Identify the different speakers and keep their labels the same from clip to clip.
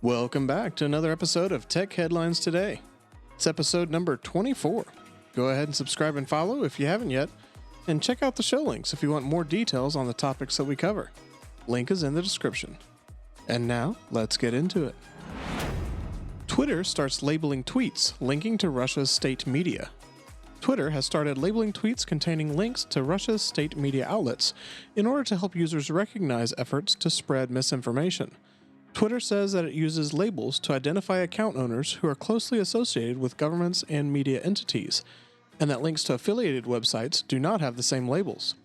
Speaker 1: Welcome back to another episode of Tech Headlines Today. It's episode number 24. Go ahead and subscribe and follow if you haven't yet, and check out the show links if you want more details on the topics that we cover. Link is in the description. And now, let's get into it. Twitter starts labeling tweets linking to Russia's state media. Twitter has started labeling tweets containing links to Russia's state media outlets in order to help users recognize efforts to spread misinformation. Twitter says that it uses labels to identify account owners who are closely associated with governments and media entities, and that links to affiliated websites do not have the same labels.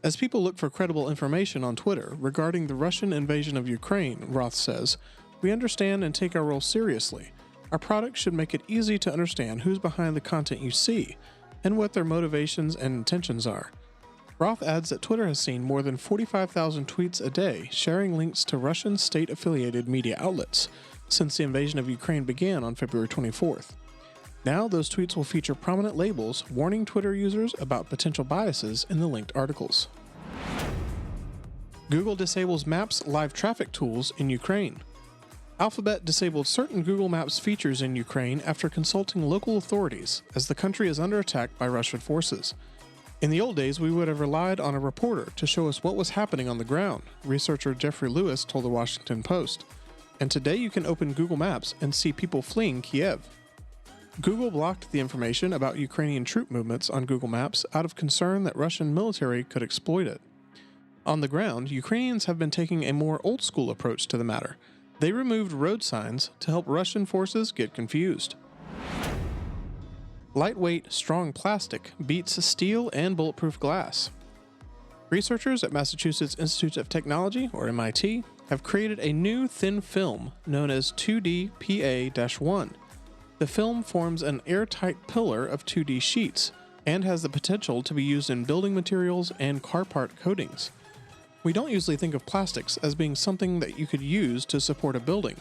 Speaker 1: As people look for credible information on Twitter regarding the Russian invasion of Ukraine, Roth says, "We understand and take our role seriously. Our product should make it easy to understand who's behind the content you see, and what their motivations and intentions are." Roth adds that Twitter has seen more than 45,000 tweets a day sharing links to Russian state-affiliated media outlets since the invasion of Ukraine began on February 24th. Now those tweets will feature prominent labels warning Twitter users about potential biases in the linked articles. Google disables Maps live traffic tools in Ukraine. Alphabet disabled certain Google Maps features in Ukraine after consulting local authorities as the country is under attack by Russian forces. "In the old days, we would have relied on a reporter to show us what was happening on the ground," researcher Jeffrey Lewis told the Washington Post. "And today you can open Google Maps and see people fleeing Kiev." Google blocked the information about Ukrainian troop movements on Google Maps out of concern that Russian military could exploit it. On the ground, Ukrainians have been taking a more old-school approach to the matter. They removed road signs to help Russian forces get confused. Lightweight, strong plastic beats steel and bulletproof glass. Researchers at Massachusetts Institute of Technology, or MIT, have created a new thin film known as 2D-PA-1. The film forms an airtight pillar of 2D sheets and has the potential to be used in building materials and car part coatings. We don't usually think of plastics as being something that you could use to support a building,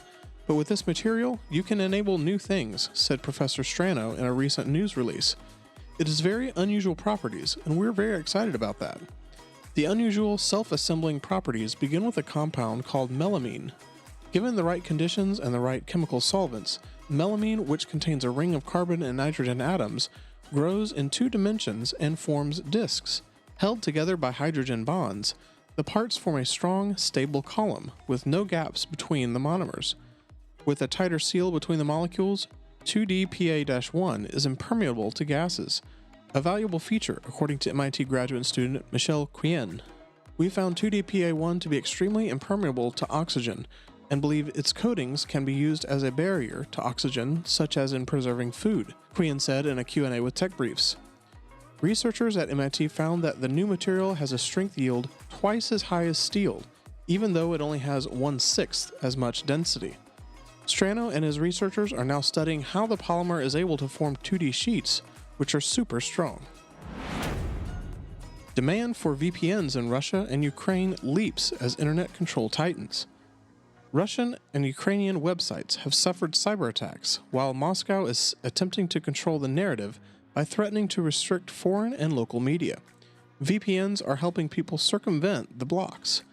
Speaker 1: but with this material, you can enable new things, said Professor Strano in a recent news release. "It has very unusual properties, and we're very excited about that." The unusual self-assembling properties begin with a compound called melamine. Given the right conditions and the right chemical solvents, melamine, which contains a ring of carbon and nitrogen atoms, grows in 2 dimensions and forms discs. Held together by hydrogen bonds, the parts form a strong, stable column with no gaps between the monomers. With a tighter seal between the molecules, 2D-PA-1 is impermeable to gases, a valuable feature according to MIT graduate student Michelle Quien. "We found 2D-PA-1 to be extremely impermeable to oxygen and believe its coatings can be used as a barrier to oxygen, such as in preserving food," Quien said in a Q&A with Tech Briefs. Researchers at MIT found that the new material has a strength yield twice as high as steel, even though it only has 1/6 as much density. Strano and his researchers are now studying how the polymer is able to form 2D sheets, which are super strong. Demand for VPNs in Russia and Ukraine leaps as internet control tightens. Russian and Ukrainian websites have suffered cyber attacks, while Moscow is attempting to control the narrative by threatening to restrict foreign and local media. VPNs are helping people circumvent the blocks.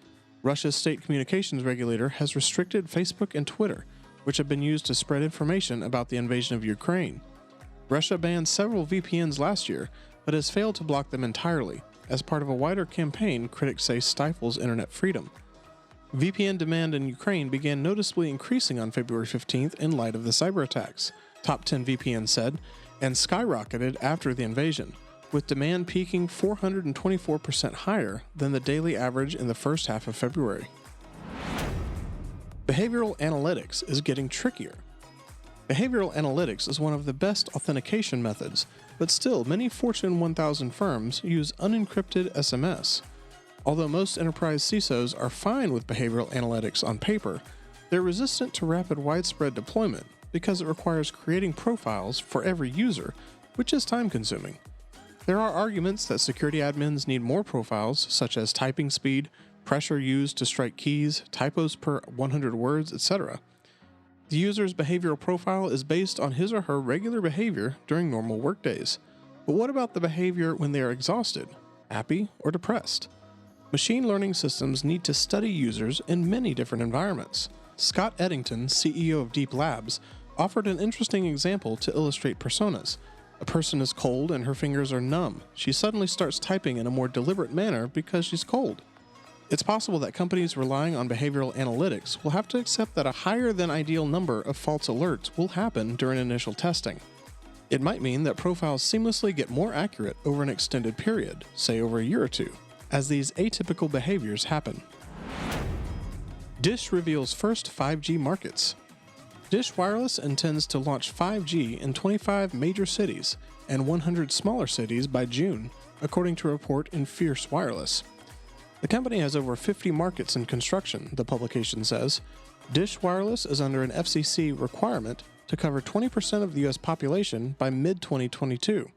Speaker 1: Russia's state communications regulator has restricted Facebook and Twitter, which have been used to spread information about the invasion of Ukraine. Russia banned several VPNs last year, but has failed to block them entirely, as part of a wider campaign critics say stifles internet freedom. VPN demand in Ukraine began noticeably increasing on February 15th in light of the cyber attacks, Top 10 VPN said, and skyrocketed after the invasion, with demand peaking 424% higher than the daily average in the first half of February. Behavioral analytics is getting trickier. Behavioral analytics is one of the best authentication methods, but still many Fortune 1000 firms use unencrypted SMS. Although most enterprise CISOs are fine with behavioral analytics on paper, they're resistant to rapid widespread deployment because it requires creating profiles for every user, which is time-consuming. There are arguments that security admins need more profiles, such as typing speed, pressure used to strike keys, typos per 100 words, etc. The user's behavioral profile is based on his or her regular behavior during normal workdays. But what about the behavior when they are exhausted, happy, or depressed? Machine learning systems need to study users in many different environments. Scott Eddington, CEO of Deep Labs, offered an interesting example to illustrate personas. A person is cold and her fingers are numb. She suddenly starts typing in a more deliberate manner because she's cold. It's possible that companies relying on behavioral analytics will have to accept that a higher than ideal number of false alerts will happen during initial testing. It might mean that profiles seamlessly get more accurate over an extended period, say over a year or two, as these atypical behaviors happen. Dish reveals first 5G markets. Dish Wireless intends to launch 5G in 25 major cities and 100 smaller cities by June, according to a report in Fierce Wireless. The company has over 50 markets in construction, the publication says. Dish Wireless is under an FCC requirement to cover 20% of the U.S. population by mid-2022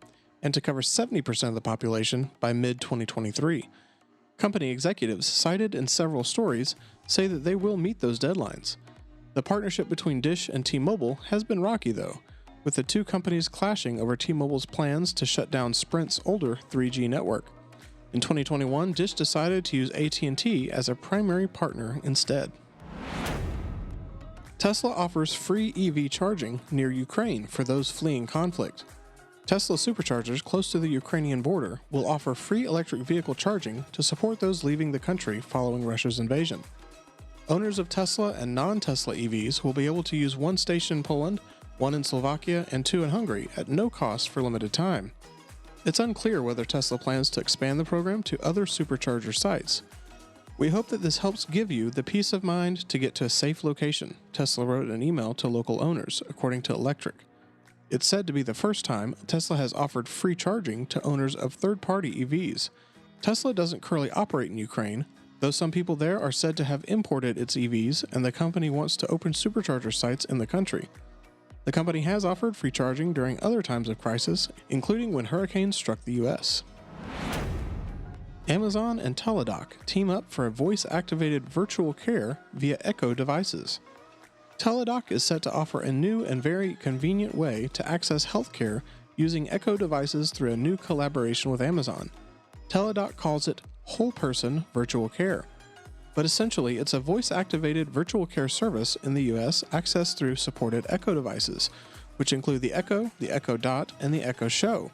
Speaker 1: and to cover 70% of the population by mid-2023. Company executives cited in several stories say that they will meet those deadlines. The partnership between Dish and T-Mobile has been rocky, though, with the two companies clashing over T-Mobile's plans to shut down Sprint's older 3G network. In 2021, Dish decided to use AT&T as a primary partner instead. Tesla offers free EV charging near Ukraine for those fleeing conflict. Tesla superchargers close to the Ukrainian border will offer free electric vehicle charging to support those leaving the country following Russia's invasion. Owners of Tesla and non-Tesla EVs will be able to use one station in Poland, one in Slovakia, and two in Hungary at no cost for limited time. It's unclear whether Tesla plans to expand the program to other supercharger sites. We hope that this helps give you the peace of mind to get to a safe location, Tesla wrote in an email to local owners, according to Electric. It's said to be the first time Tesla has offered free charging to owners of third-party EVs. Tesla doesn't currently operate in Ukraine, though some people there are said to have imported its EVs, and the company wants to open supercharger sites in the country. The company has offered free charging during other times of crisis, including when hurricanes struck the U.S. Amazon and Teledoc team up for a voice-activated virtual care via Echo devices. Teledoc is set to offer a new and very convenient way to access healthcare using Echo devices through a new collaboration with Amazon. Teledoc calls it whole person virtual care. But essentially, it's a voice-activated virtual care service in the US accessed through supported Echo devices, which include the Echo Dot, and the Echo Show.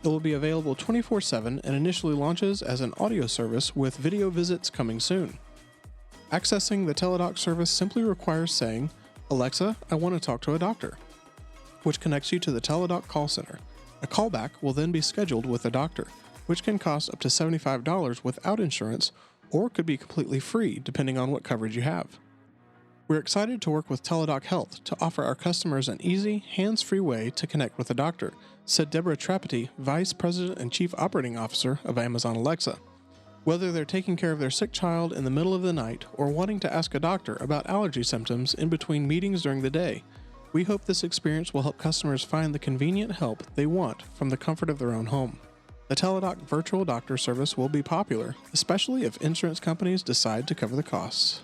Speaker 1: It will be available 24/7 and initially launches as an audio service with video visits coming soon. Accessing the Teledoc service simply requires saying, "Alexa, I want to talk to a doctor," which connects you to the Teledoc call center. A callback will then be scheduled with a doctor, which can cost up to $75 without insurance, or could be completely free depending on what coverage you have. We're excited to work with Teledoc Health to offer our customers an easy, hands-free way to connect with a doctor, said Deborah Trapati, Vice President and Chief Operating Officer of Amazon Alexa. Whether they're taking care of their sick child in the middle of the night or wanting to ask a doctor about allergy symptoms in between meetings during the day, we hope this experience will help customers find the convenient help they want from the comfort of their own home. The Teledoc virtual doctor service will be popular, especially if insurance companies decide to cover the costs.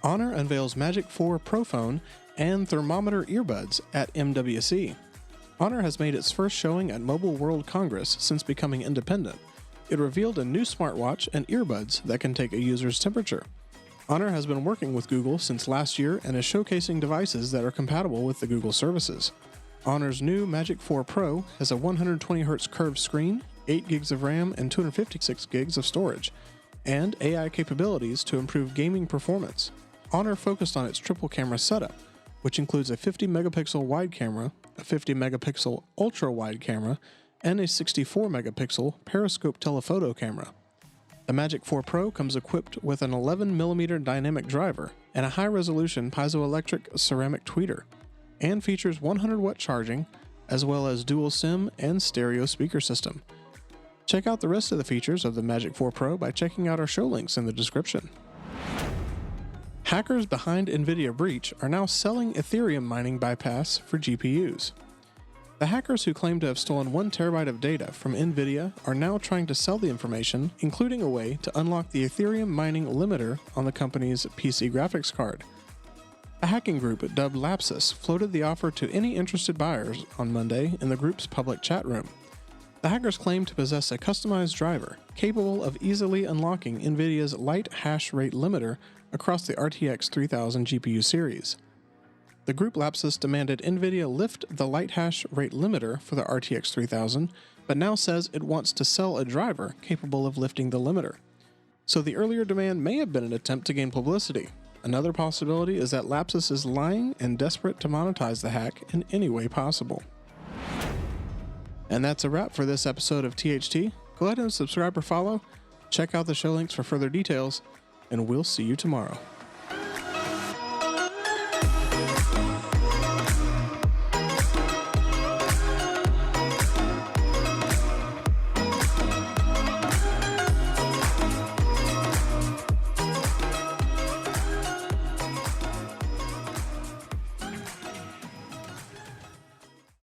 Speaker 1: Honor unveils Magic 4 Pro phone and thermometer earbuds at MWC. Honor has made its first showing at Mobile World Congress since becoming independent. It revealed a new smartwatch and earbuds that can take a user's temperature. Honor has been working with Google since last year and is showcasing devices that are compatible with the Google services. Honor's new Magic 4 Pro has a 120Hz curved screen, 8 gigs of RAM, and 256 gigs of storage, and AI capabilities to improve gaming performance. Honor focused on its triple camera setup, which includes a 50-megapixel wide camera, a 50-megapixel ultra-wide camera, and a 64-megapixel periscope telephoto camera. The Magic 4 Pro comes equipped with an 11mm dynamic driver and a high-resolution piezoelectric ceramic tweeter, and features 100-watt charging, as well as dual SIM and stereo speaker system. Check out the rest of the features of the Magic 4 Pro by checking out our show links in the description. Hackers behind Nvidia breach are now selling ethereum mining bypass for GPUs. The hackers who claim to have stolen 1 terabyte of data from Nvidia are now trying to sell the information, including a way to unlock the ethereum mining limiter on the company's PC graphics card. A hacking group dubbed Lapsus floated the offer to any interested buyers on Monday in the group's public chat room. The The hackers claim to possess a customized driver capable of easily unlocking Nvidia's light hash rate limiter across the RTX 3000 GPU series. The group Lapsus demanded Nvidia lift the light hash rate limiter for the RTX 3000, but now says it wants to sell a driver capable of lifting the limiter. So the earlier demand may have been an attempt to gain publicity. Another possibility is that Lapsus is lying and desperate to monetize the hack in any way possible. And that's a wrap for this episode of THT. Go ahead and subscribe or follow, check out the show links for further details, and we'll see you tomorrow.